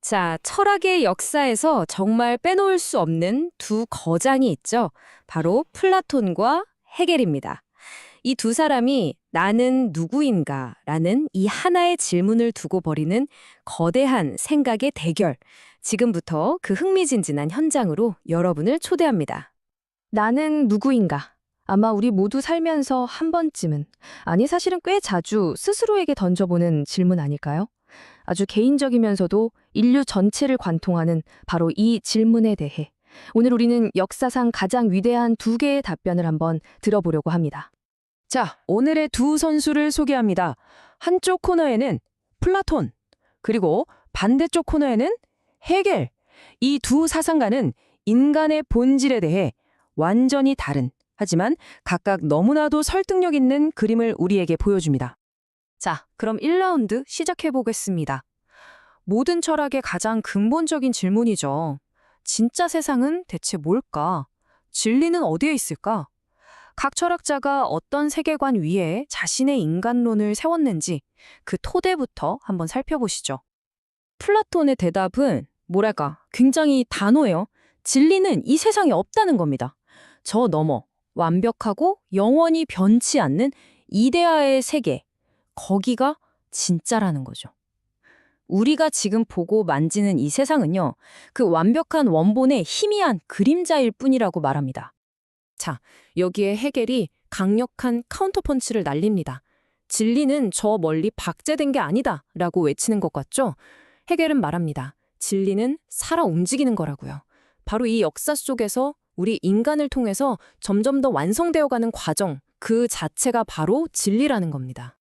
자, 철학의 역사에서 정말 빼놓을 수 없는 두 거장이 있죠. 바로 플라톤과 헤겔입니다. 이 두 사람이 나는 누구인가? 라는 이 하나의 질문을 두고 벌이는 거대한 생각의 대결. 지금부터 그 흥미진진한 현장으로 여러분을 초대합니다. 나는 누구인가? 아마 우리 모두 살면서 한 번쯤은, 아니 사실은 꽤 자주 스스로에게 던져보는 질문 아닐까요? 아주 개인적이면서도 인류 전체를 관통하는 바로 이 질문에 대해 오늘 우리는 역사상 가장 위대한 두 개의 답변을 한번 들어보려고 합니다. 자, 오늘의 두 선수를 소개합니다. 한쪽 코너에는 플라톤, 그리고 반대쪽 코너에는 헤겔. 이 두 사상가는 인간의 본질에 대해 완전히 다른, 하지만 각각 너무나도 설득력 있는 그림을 우리에게 보여줍니다. 자, 그럼 1라운드 시작해 보겠습니다. 모든 철학의 가장 근본적인 질문이죠. 진짜 세상은 대체 뭘까? 진리는 어디에 있을까? 각 철학자가 어떤 세계관 위에 자신의 인간론을 세웠는지 그 토대부터 한번 살펴보시죠. 플라톤의 대답은 뭐랄까 굉장히 단호해요. 진리는 이 세상에 없다는 겁니다. 저 너머 완벽하고 영원히 변치 않는 이데아의 세계, 거기가 진짜라는 거죠. 우리가 지금 보고 만지는 이 세상은요, 그 완벽한 원본의 희미한 그림자일 뿐이라고 말합니다. 자, 여기에 헤겔이 강력한 카운터펀치를 날립니다. 진리는 저 멀리 박제된 게 아니다 라고 외치는 것 같죠? 헤겔은 말합니다. 진리는 살아 움직이는 거라고요. 바로 이 역사 속에서 우리 인간을 통해서 점점 더 완성되어가는 과정, 그 자체가 바로 진리라는 겁니다.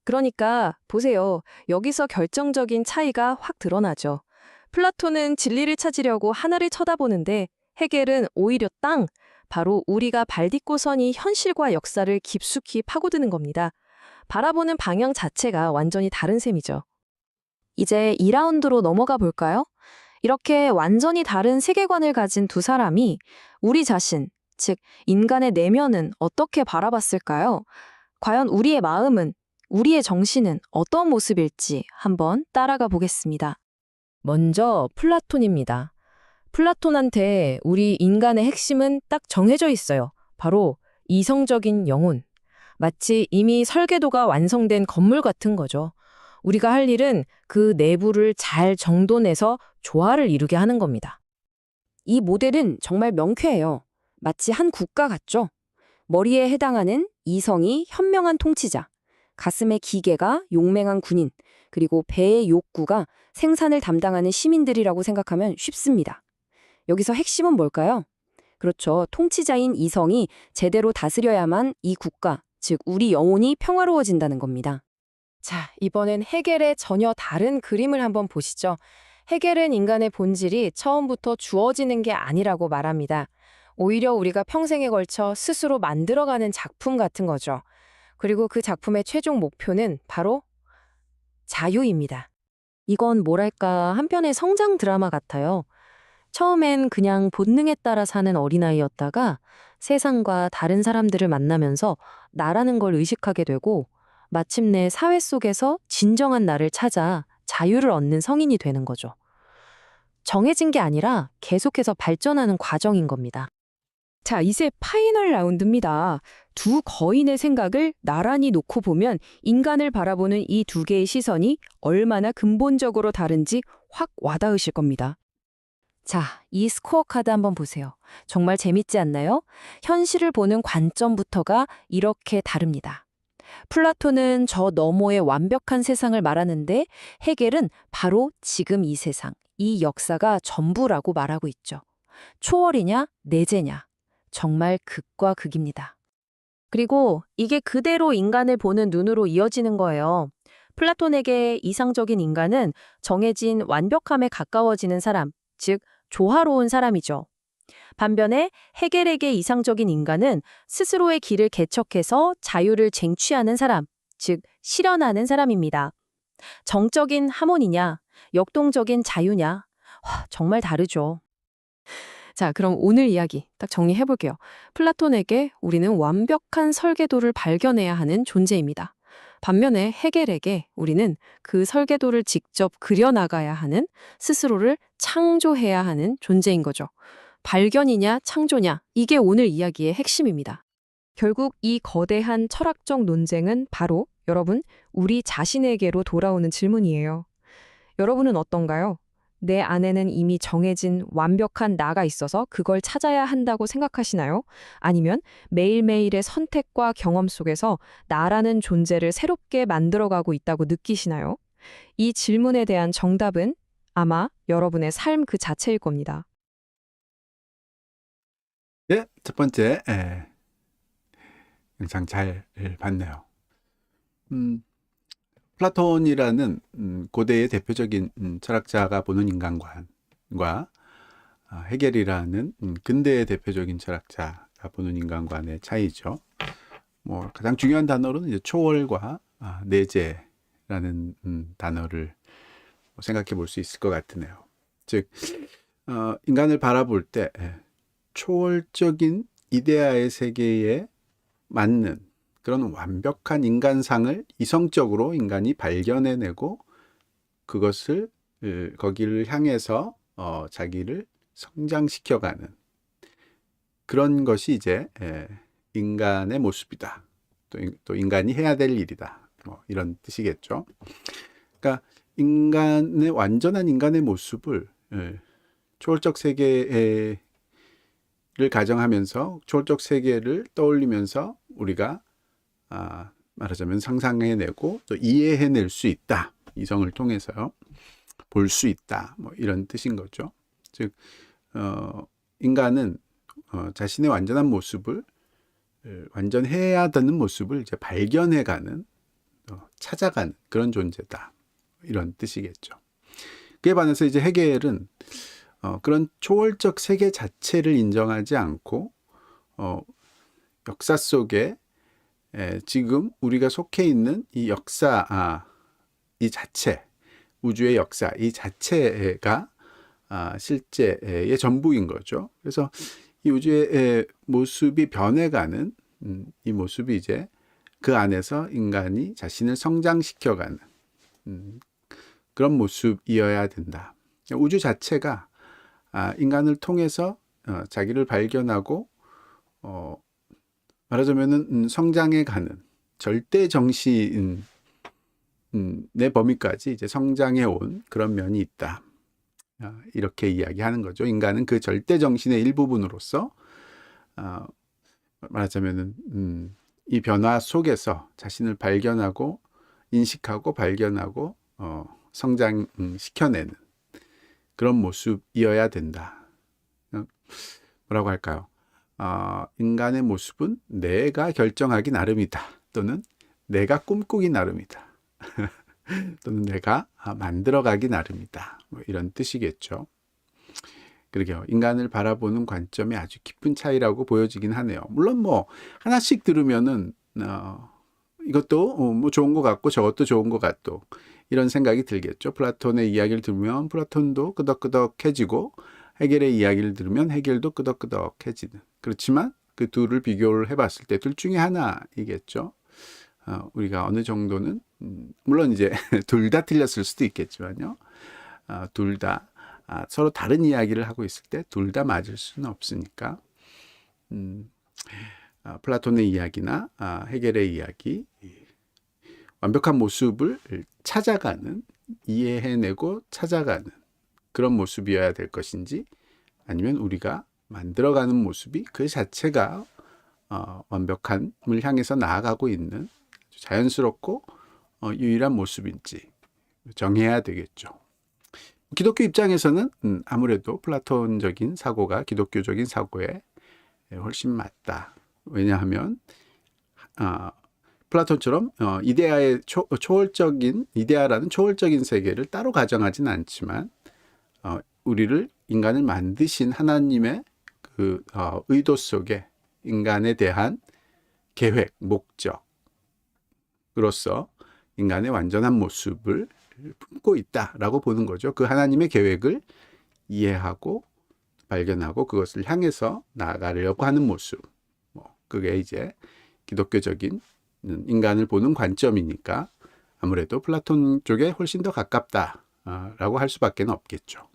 그러니까 보세요. 여기서 결정적인 차이가 확 드러나죠. 플라톤은 진리를 찾으려고 하늘을 쳐다보는데 헤겔은 오히려 땅, 바로 우리가 발 딛고 선 이 현실과 역사를 깊숙이 파고드는 겁니다. 바라보는 방향 자체가 완전히 다른 셈이죠. 이제 2라운드로 넘어가 볼까요? 이렇게 완전히 다른 세계관을 가진 두 사람이 우리 자신, 즉 인간의 내면은 어떻게 바라봤을까요? 과연 우리의 마음은, 우리의 정신은 어떤 모습일지 한번 따라가 보겠습니다. 먼저 플라톤입니다. 플라톤한테 우리 인간의 핵심은 딱 정해져 있어요. 바로 이성적인 영혼. 마치 이미 설계도가 완성된 건물 같은 거죠. 우리가 할 일은 그 내부를 잘 정돈해서 조화를 이루게 하는 겁니다. 이 모델은 정말 명쾌해요. 마치 한 국가 같죠? 머리에 해당하는 이성이 현명한 통치자, 가슴의 기계가 용맹한 군인, 그리고 배의 욕구가 생산을 담당하는 시민들이라고 생각하면 쉽습니다. 여기서 핵심은 뭘까요? 그렇죠. 통치자인 이성이 제대로 다스려야만 이 국가, 즉 우리 영혼이 평화로워진다는 겁니다. 자, 이번엔 헤겔의 전혀 다른 그림을 한번 보시죠. 헤겔은 인간의 본질이 처음부터 주어지는 게 아니라고 말합니다. 오히려 우리가 평생에 걸쳐 스스로 만들어가는 작품 같은 거죠. 그리고 그 작품의 최종 목표는 바로 자유입니다. 이건 뭐랄까 한편의 성장 드라마 같아요. 처음엔 그냥 본능에 따라 사는 어린아이였다가 세상과 다른 사람들을 만나면서 나라는 걸 의식하게 되고 마침내 사회 속에서 진정한 나를 찾아 자유를 얻는 성인이 되는 거죠. 정해진 게 아니라 계속해서 발전하는 과정인 겁니다. 자, 이제 파이널 라운드입니다. 두 거인의 생각을 나란히 놓고 보면 인간을 바라보는 이 두 개의 시선이 얼마나 근본적으로 다른지 확 와닿으실 겁니다. 자, 이 스코어 카드 한번 보세요. 정말 재밌지 않나요? 현실을 보는 관점부터가 이렇게 다릅니다. 플라톤은 저 너머의 완벽한 세상을 말하는데 헤겔은 바로 지금 이 세상, 이 역사가 전부라고 말하고 있죠. 초월이냐, 내재냐. 정말 극과 극입니다. 그리고 이게 그대로 인간을 보는 눈으로 이어지는 거예요. 플라톤에게 이상적인 인간은 정해진 완벽함에 가까워지는 사람, 즉 조화로운 사람이죠. 반면에 헤겔에게 이상적인 인간은 스스로의 길을 개척해서 자유를 쟁취하는 사람, 즉 실현하는 사람입니다. 정적인 하모니냐, 역동적인 자유냐, 정말 다르죠. 자, 그럼 오늘 이야기 딱 정리해 볼게요. 플라톤에게 우리는 완벽한 설계도를 발견해야 하는 존재입니다. 반면에 헤겔에게 우리는 그 설계도를 직접 그려나가야 하는, 스스로를 창조해야 하는 존재인 거죠. 발견이냐 창조냐, 이게 오늘 이야기의 핵심입니다. 결국 이 거대한 철학적 논쟁은 바로 여러분, 우리 자신에게로 돌아오는 질문이에요. 여러분은 어떤가요? 내 안에는 이미 정해진 완벽한 나가 있어서 그걸 찾아야 한다고 생각하시나요? 아니면 매일매일의 선택과 경험 속에서 나라는 존재를 새롭게 만들어가고 있다고 느끼시나요? 이 질문에 대한 정답은 아마 여러분의 삶 그 자체일 겁니다. 네, 첫 번째 영상 잘 봤네요. 플라톤이라는 고대의 대표적인 철학자가 보는 인간관과 헤겔이라는 근대의 대표적인 철학자가 보는 인간관의 차이죠. 뭐 가장 중요한 단어로는 이제 초월과 내재라는 단어를 생각해 볼 수 있을 것 같으네요. 즉 인간을 바라볼 때 초월적인 이데아의 세계에 맞는 그런 완벽한 인간상을 이성적으로 인간이 발견해내고 그것을 거기를 향해서 자기를 성장시켜가는 그런 것이 이제 인간의 모습이다. 또 인간이 해야 될 일이다. 뭐 이런 뜻이겠죠. 그러니까 인간의 완전한 인간의 모습을 초월적 세계를 가정하면서 초월적 세계를 떠올리면서 우리가 말하자면 상상해내고 또 이해해낼 수 있다. 이성을 통해서요. 볼 수 있다. 뭐 이런 뜻인 거죠. 즉 인간은 자신의 완전한 모습을 완전해야 되는 모습을 이제 발견해가는 찾아가는 그런 존재다. 이런 뜻이겠죠. 그에 반해서 이제 헤겔은 그런 초월적 세계 자체를 인정하지 않고 역사 속에 지금 우리가 속해 있는 이 역사, 이 자체, 우주의 역사, 이 자체가 실제의 전부인 거죠. 그래서 이 우주의 모습이 변해가는 이 모습이 이제 그 안에서 인간이 자신을 성장시켜가는 그런 모습이어야 된다. 우주 자체가 인간을 통해서 자기를 발견하고 말하자면은 성장해가는 절대 정신의 범위까지 이제 성장해 온 그런 면이 있다. 이렇게 이야기하는 거죠. 인간은 그 절대 정신의 일부분으로서 말하자면은 이 변화 속에서 자신을 발견하고 인식하고 발견하고 성장시켜내는 그런 모습이어야 된다. 뭐라고 할까요? 인간의 모습은 내가 결정하기 나름이다. 또는 내가 꿈꾸기 나름이다. 또는 내가 만들어가기 나름이다. 뭐 이런 뜻이겠죠. 그러게요. 인간을 바라보는 관점이 아주 깊은 차이라고 보여지긴 하네요. 물론 뭐 하나씩 들으면은 이것도 뭐 좋은 것 같고 저것도 좋은 것 같고 이런 생각이 들겠죠. 플라톤의 이야기를 들으면 플라톤도 끄덕끄덕해지고 헤겔의 이야기를 들으면 헤겔도 끄덕끄덕해지는. 그렇지만 그 둘을 비교를 해봤을 때 둘 중에 하나이겠죠. 우리가 어느 정도는 물론 이제 둘 다 틀렸을 수도 있겠지만요. 둘 다 서로 다른 이야기를 하고 있을 때 둘 다 맞을 수는 없으니까 플라톤의 이야기나 헤겔의 이야기 완벽한 모습을 찾아가는 이해해내고 찾아가는 그런 모습이어야 될 것인지 아니면 우리가 만들어가는 모습이 그 자체가 완벽함을 향해서 나아가고 있는 자연스럽고 유일한 모습인지 정해야 되겠죠. 기독교 입장에서는 아무래도 플라톤적인 사고가 기독교적인 사고에 훨씬 맞다. 왜냐하면 플라톤처럼 이데아의 초월적인 이데아라는 초월적인 세계를 따로 가정하진 않지만 우리를 인간을 만드신 하나님의 그 의도 속에 인간에 대한 계획, 목적으로서 인간의 완전한 모습을 품고 있다라고 보는 거죠. 그 하나님의 계획을 이해하고 발견하고 그것을 향해서 나아가려고 하는 모습. 그게 이제 기독교적인 인간을 보는 관점이니까 아무래도 플라톤 쪽에 훨씬 더 가깝다라고 할 수밖에 없겠죠.